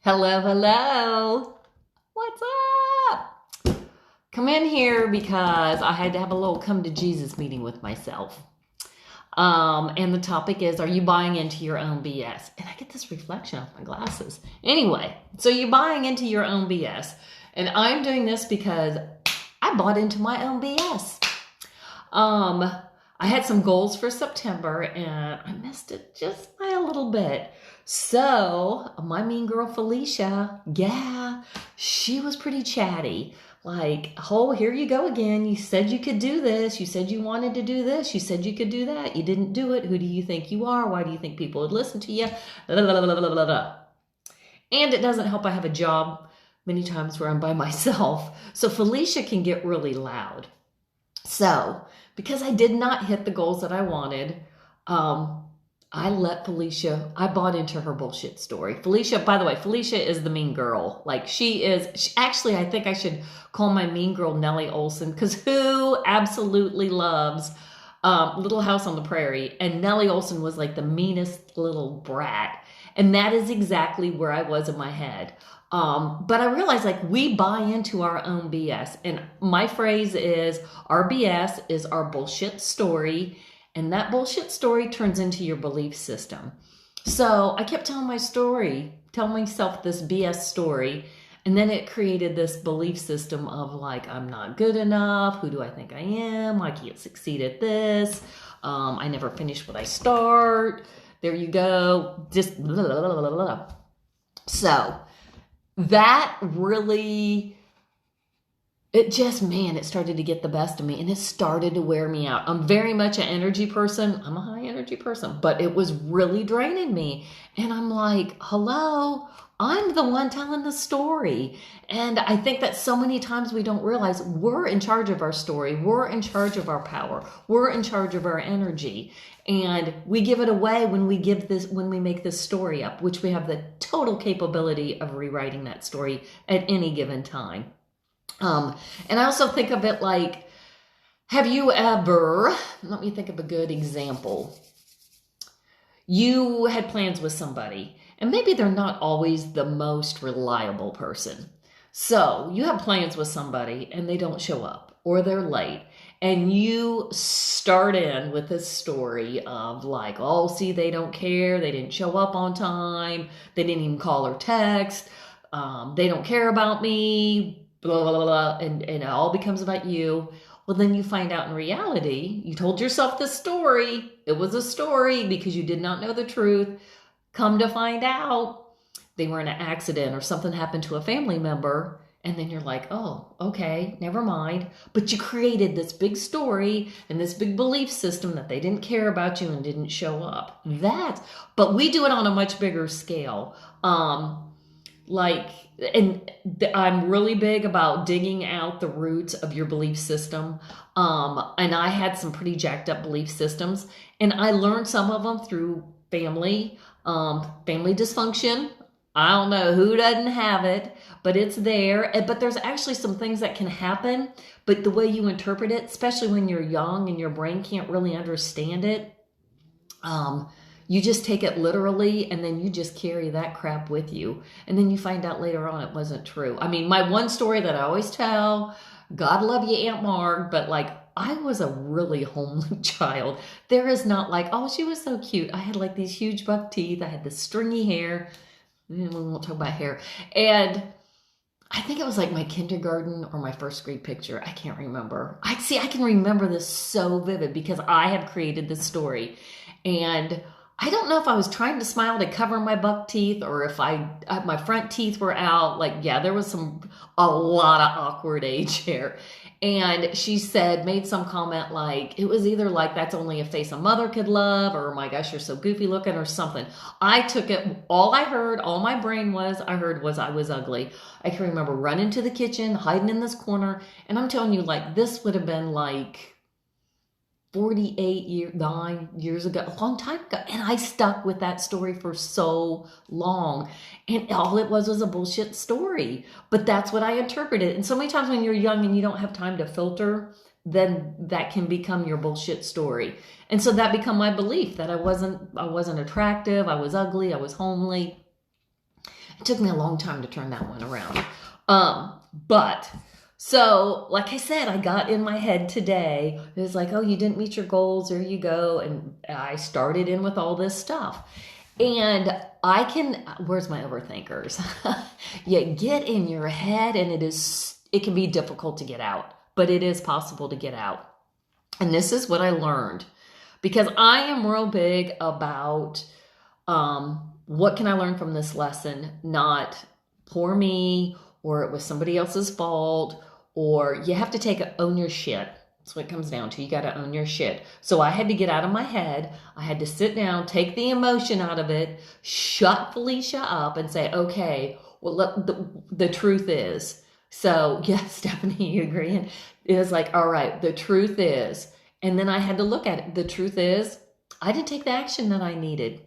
Hello, hello. What's up? Come in here because I had to have a little come to Jesus meeting with myself. And the topic is, are you buying into your own BS? And I get this reflection off my glasses. Anyway, so you're buying into your own BS. And I'm doing this because I bought into my own BS. I had some goals for September and I missed it just by a little bit. So my mean girl Felicia, yeah, she was pretty chatty. Like, oh, here you go again. You said you could do this. You said you wanted to do this. You said you could do that. You didn't do it. Who do you think you are? Why do you think people would listen to you? And it doesn't help I have a job many times where I'm by myself. So Felicia can get really loud. So, because I did not hit the goals that I wanted, I bought into her bullshit story. Felicia, by the way, Felicia is the mean girl. Like actually, I think I should call my mean girl Nellie Olson, because who absolutely loves Little House on the Prairie? And Nellie Olson was like the meanest little brat. And that is exactly where I was in my head. But I realized like we buy into our own BS. And my phrase is our BS is our bullshit story. And that bullshit story turns into your belief system. So I kept telling myself this BS story. And then it created this belief system of like, I'm not good enough. Who do I think I am? I can't succeed at this. I never finish what I start. There you go. Just blah, blah, blah, blah, blah. So that really, it started to get the best of me and it started to wear me out. I'm very much an energy person. I'm a high energy person, but it was really draining me. And I'm like, hello, I'm the one telling the story. And I think that so many times we don't realize we're in charge of our story. We're in charge of our power. We're in charge of our energy. And we give it away when we make this story up, which we have the total capability of rewriting that story at any given time. And I also think of it like, have you ever, let me think of a good example. You had plans with somebody, and maybe they're not always the most reliable person. So you have plans with somebody and they don't show up or they're late. And you start in with this story of like, oh, see, they don't care. They didn't show up on time. They didn't even call or text. They don't care about me, blah, blah, blah, and it all becomes about you. Well, then you find out in reality, you told yourself this story. It was a story because you did not know the truth. Come to find out, they were in an accident or something happened to a family member. And then you're like, oh, okay, never mind. But you created this big story and this big belief system that they didn't care about you and didn't show up. But we do it on a much bigger scale. I'm really big about digging out the roots of your belief system. And I had some pretty jacked up belief systems. And I learned some of them through family dysfunction. I don't know who doesn't have it, but it's there. But there's actually some things that can happen, but the way you interpret it, especially when you're young and your brain can't really understand it, you just take it literally and then you just carry that crap with you. And then you find out later on it wasn't true. I mean, my one story that I always tell, God love you, Aunt Marg, but like, I was a really homely child. There is not like, oh, she was so cute. I had like these huge buck teeth. I had this stringy hair. We won't talk about hair. And I think it was like my kindergarten or my first grade picture. I can't remember. I can remember this so vivid because I have created this story. And I don't know if I was trying to smile to cover my buck teeth or if my front teeth were out. Like, yeah, there was a lot of awkward age here. And she made some comment like, it was either like, that's only a face a mother could love, or oh my gosh, you're so goofy looking or something. I took it, all my brain I heard was I was ugly. I can remember running to the kitchen, hiding in this corner. And I'm telling you, like, this would have been like 9 years ago, a long time ago. And I stuck with that story for so long. And all it was a bullshit story. But that's what I interpreted. And so many times when you're young and you don't have time to filter, then that can become your bullshit story. And so that became my belief that I wasn't attractive, I was ugly, I was homely. It took me a long time to turn that one around. But so, like I said, I got in my head today. It was like, oh, you didn't meet your goals. There you go. And I started in with all this stuff. And where's my overthinkers? You get in your head and it can be difficult to get out, but it is possible to get out. And this is what I learned, because I am real big about, what can I learn from this lesson? Not poor me, or it was somebody else's fault, or you have to own your shit. That's what it comes down to. You got to own your shit. So I had to get out of my head. I had to sit down, take the emotion out of it, shut Felicia up and say, okay, well, the truth is. So yeah, Stephanie, you agreeing? It was like, all right, the truth is. And then I had to look at it. The truth is, I didn't take the action that I needed.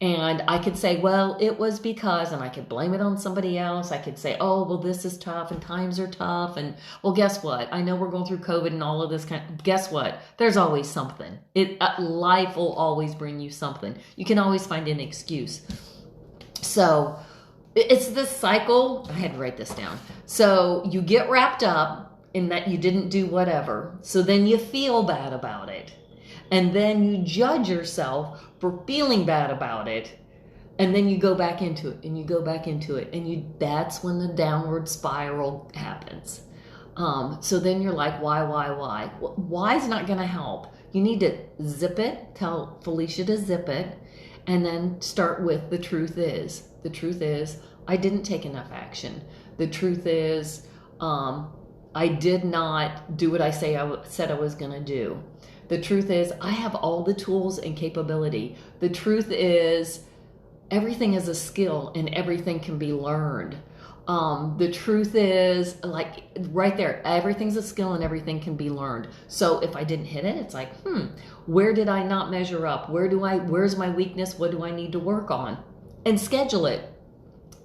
And I could say, well, it was because, and I could blame it on somebody else. I could say, oh, well, this is tough and times are tough. And well, guess what? I know we're going through COVID and all of this guess what? There's always something. Life will always bring you something. You can always find an excuse. So it's this cycle. I had to write this down. So you get wrapped up in that you didn't do whatever. So then you feel bad about it. And then you judge yourself for feeling bad about it. And then you go back into it and you go back into it. And that's when the downward spiral happens. So then you're like, why? Why is not going to help? You need to zip it, tell Felicia to zip it, and then start with the truth is. The truth is, I didn't take enough action. The truth is, I did not do what I said I was going to do. The truth is, I have all the tools and capability. The truth is, everything is a skill and everything can be learned. The truth is, like right there, everything's a skill and everything can be learned. So if I didn't hit it, it's like, where did I not measure up? Where's my weakness? What do I need to work on? And schedule it.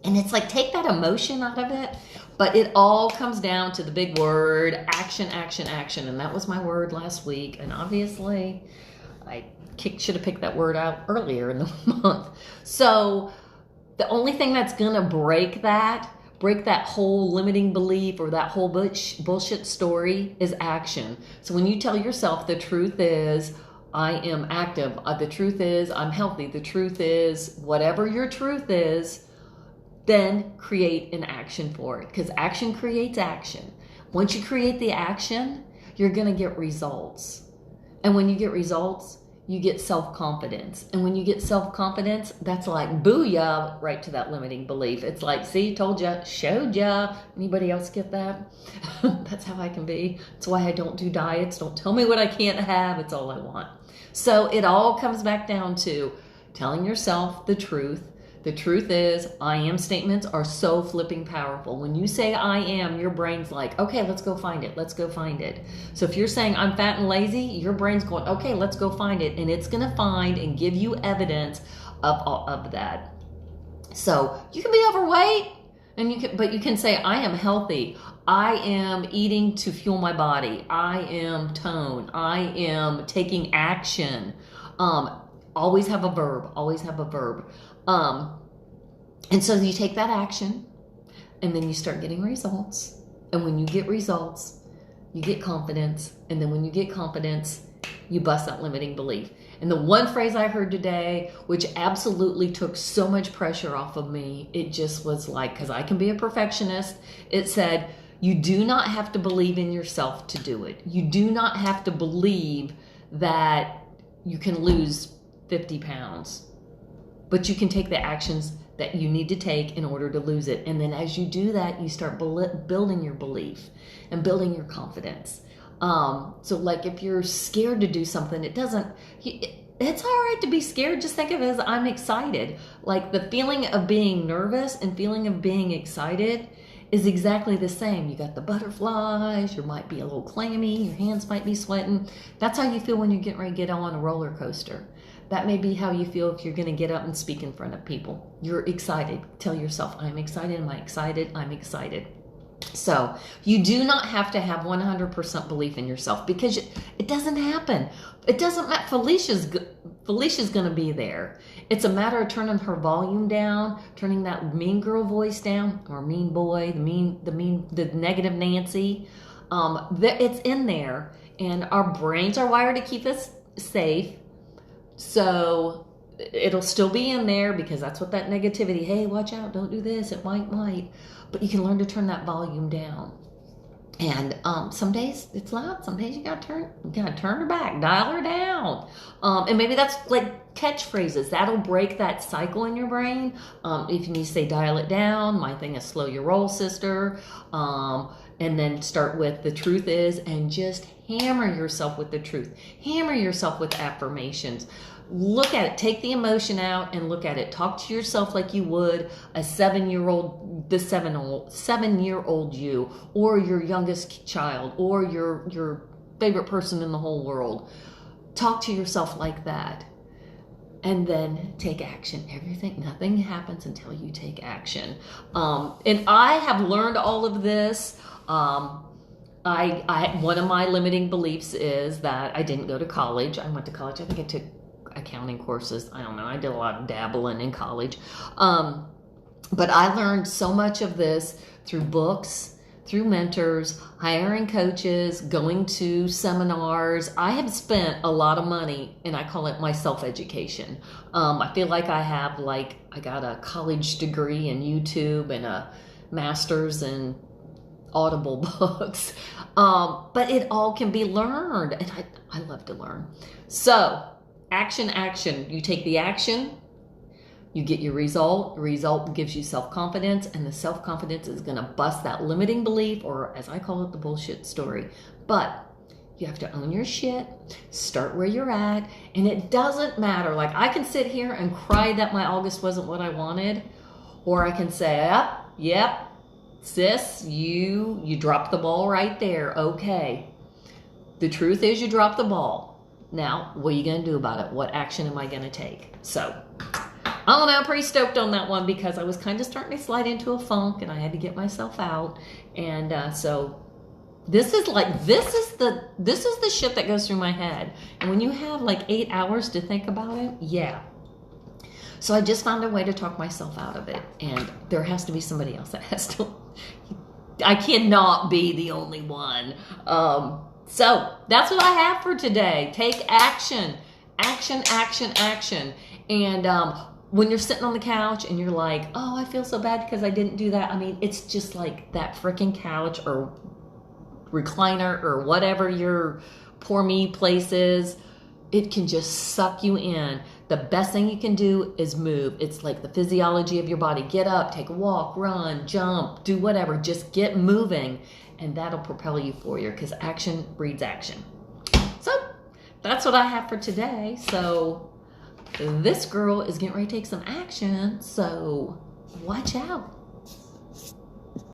And it's like, take that emotion out of it. But it all comes down to the big word, action, action, action. And that was my word last week. And obviously, I should have picked that word out earlier in the month. So the only thing that's going to break that whole limiting belief or that whole bullshit story is action. So when you tell yourself the truth is, I am active. The truth is, I'm healthy. The truth is, whatever your truth is, then create an action for it, because action creates action. Once you create the action, you're going to get results. And when you get results, you get self-confidence. And when you get self-confidence, that's like booyah, right to that limiting belief. It's like, see, told ya, showed ya. Anybody else get that? That's how I can be. That's why I don't do diets. Don't tell me what I can't have. It's all I want. So it all comes back down to telling yourself the truth. The truth is, I am statements are so flipping powerful. When you say I am, your brain's like, okay, let's go find it. Let's go find it. So if you're saying I'm fat and lazy, your brain's going, okay, let's go find it. And it's going to find and give you evidence of that. So you can be overweight, but you can say, I am healthy. I am eating to fuel my body. I am toned. I am taking action. Always have a verb. Always have a verb. And so you take that action and then you start getting results. And when you get results, you get confidence. And then when you get confidence, you bust that limiting belief. And the one phrase I heard today, which absolutely took so much pressure off of me, it just was like, because I can be a perfectionist, it said, you do not have to believe in yourself to do it. You do not have to believe that you can lose 50 pounds. But you can take the actions that you need to take in order to lose it. And then as you do that, you start building your belief and building your confidence. So like if you're scared to do something, it's all right to be scared. Just think of it as I'm excited. Like the feeling of being nervous and feeling of being excited is exactly the same. You got the butterflies, you might be a little clammy, your hands might be sweating. That's how you feel when you're getting ready to get on a roller coaster. That may be how you feel if you're going to get up and speak in front of people. You're excited. Tell yourself, I'm excited. Am I excited? I'm excited. So you do not have to have 100% belief in yourself, because it doesn't happen. It doesn't matter. Felicia's going to be there. It's a matter of turning her volume down, turning that mean girl voice down, or mean boy, the negative Nancy. It's in there, and our brains are wired to keep us safe. So it'll still be in there because that's what that negativity. Hey, watch out! Don't do this. It might. But you can learn to turn that volume down. And some days it's loud. Some days you gotta turn her back, dial her down. And maybe that's like catchphrases. That'll break that cycle in your brain. If you need to say dial it down, my thing is slow your roll, sister. And then start with the truth is, and just hammer yourself with the truth. Hammer yourself with affirmations. Look at it. Take the emotion out and look at it. Talk to yourself like you would a 7-year-old, the 7-year-old you, or your youngest child, or your favorite person in the whole world. Talk to yourself like that. And then take action. Nothing happens until you take action. And I have learned all of this. One of my limiting beliefs is that I didn't go to college. I went to college. I think I took accounting courses. I don't know. I did a lot of dabbling in college. But I learned so much of this through books, through mentors, hiring coaches, going to seminars. I have spent a lot of money, and I call it my self-education. I feel like I got a college degree in YouTube and a master's in Audible books. But it all can be learned, and I love to learn. So action. You take the action, you get your result. The result gives you self-confidence, and the self-confidence is going to bust that limiting belief, or as I call it, the bullshit story. But you have to own your shit, start where you're at, and it doesn't matter. Like, I can sit here and cry that my August wasn't what I wanted, or I can say, yep, sis, you dropped the ball right there. Okay. The truth is you dropped the ball. Now, what are you going to do about it? What action am I going to take? So, I don't know, I'm pretty stoked on that one because I was kind of starting to slide into a funk and I had to get myself out. And so this is the shit that goes through my head. And when you have like 8 hours to think about it, yeah. So I just found a way to talk myself out of it. And there has to be somebody else that has to. I cannot be the only one. So that's what I have for today. Take action. Action. And when you're sitting on the couch and you're like, oh, I feel so bad because I didn't do that. I mean, it's just like that freaking couch or recliner or whatever your poor me place is. It can just suck you in. The best thing you can do is move. It's like the physiology of your body. Get up, take a walk, run, jump, do whatever. Just get moving. And that'll propel you forward because action breeds action. So that's what I have for today. So this girl is getting ready to take some action. So watch out.